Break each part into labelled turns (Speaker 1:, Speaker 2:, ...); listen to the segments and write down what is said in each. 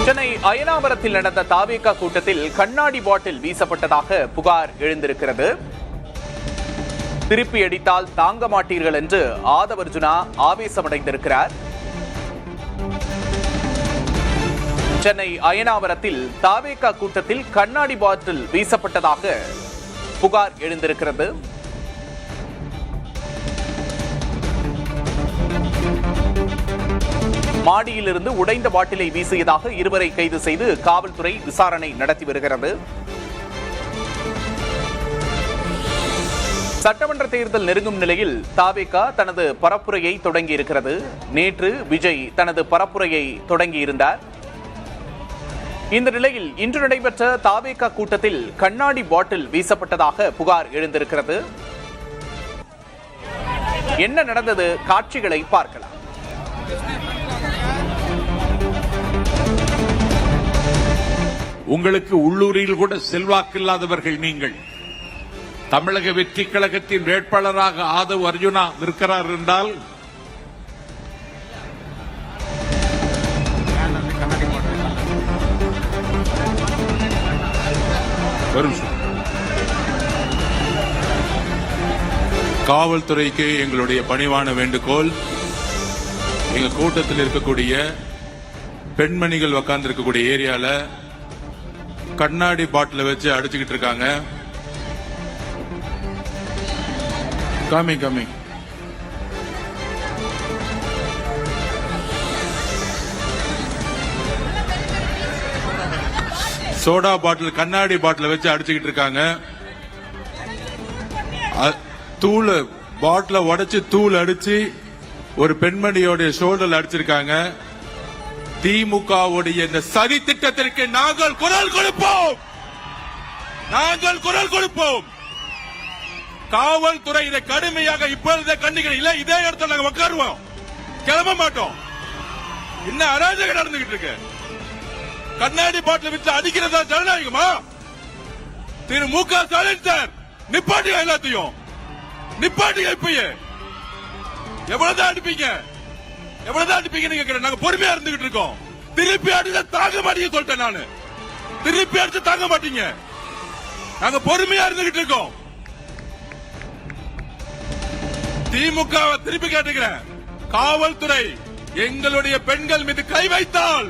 Speaker 1: சென்னை அயனாவரத்தில் நடந்த தாவேகா கூட்டத்தில் கண்ணாடி பாட்டில் வீசப்பட்டதாக புகார் எழுந்திருக்கிறது. திருப்பி அடித்தால் தாங்க மாட்டீர்கள் என்று ஆதவர்ஜுனா ஆவேசமடைந்திருக்கிறார். சென்னை அயனாவரத்தில் தாவேகா கூட்டத்தில் கண்ணாடி பாட்டில் வீசப்பட்டதாக புகார் எழுந்திருக்கிறது. மாடியிலிருந்து உடைந்த பாட்டிலை வீசியதாக இருவரை கைது செய்து காவல்துறை விசாரணை நடத்தி வருகிறது. சட்டமன்ற தேர்தல் நெருங்கும் நிலையில் தாவேகா தனது பரப்புரையை தொடங்கியிருக்கிறது. நேற்று விஜய் தனது பரப்புரையை தொடங்கியிருந்தார். இந்த நிலையில் இன்று நடைபெற்ற தாவேகா கூட்டத்தில் கண்ணாடி பாட்டில் வீசப்பட்டதாக புகார் எழுந்திருக்கிறது. என்ன நடந்தது? காட்சிகளை பார்க்கலாம்.
Speaker 2: உங்களுக்கு உள்ளூரில் கூட செல்வாக்கில்லாதவர்கள் நீங்கள். தமிழக வெற்றி கழகத்தின் வேட்பாளராக ஆதவ் அர்ஜுனா இருக்கிறார் என்றால் காவல்துறைக்கு எங்களுடைய பணிவான வேண்டுகோள், எங்க கூட்டத்தில் இருக்கக்கூடிய பெண்மணிகள் உட்கார்ந்து இருக்கக்கூடிய ஏரியால கண்ணாடி பாட்டில வச்சு அடிச்சுக்கிட்டு இருக்காங்க. காமி சோடா பாட்டில் கண்ணாடி பாட்டில வச்சு அடிச்சுக்கிட்டு இருக்காங்க. தூள் பாட்டில உடைச்சு தூள் அடிச்சு ஒரு பெண்மணியோட ஷோல்டர்ல அடிச்சிருக்காங்க. திமுகவுடைய இந்த சதி திட்டத்திற்கு நாங்கள் குரல் கொடுப்போம். காவல்துறை இதை கடுமையாக இப்பொழுதே கண்டிக்கிறோம். இல்ல இதே இடத்துல நாங்க உட்காருவோம், கிளம்ப மாட்டோம். என்ன அராஜகம் நடந்துகிட்டு இருக்கு? கண்ணாடி பாட்டில் வச்சு அடிக்கிறதா ஜனநாயகமா? திரு மு.க. ஸ்டாலின் சார், நிப்பாட்டியா எல்லாத்தையும், நிப்பாட்டியா. இப்பயே எவ்வளவுதான் அடிப்பீங்க? நாங்க பொறுமையா இருந்துகிட்டு இருக்கோம். திருப்பி அடிச்சா தாங்க மாட்டீங்க சொல்லிட்டேன் நானு. திருப்பி அடிச்சு தாங்க மாட்டீங்க. நாங்க பொறுமையா இருந்துகிட்டு இருக்கோம். திமுக திருப்பி கேட்டுக்கிறேன், காவல்துறை எங்களுடைய பெண்கள் மீது கை வைத்தால்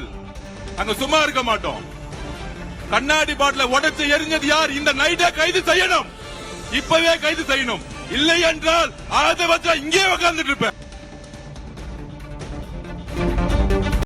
Speaker 2: நாங்க சும்மா இருக்க மாட்டோம். கண்ணாடி பாட்டில உடைச்சு எரிஞ்சது யார்? இந்த நைட்டை கைது செய்யணும். இப்பவே கைது செய்யணும். இல்லை என்றால் அதை வச்சா இங்கே உட்கார்ந்துட்டு இருப்பேன்.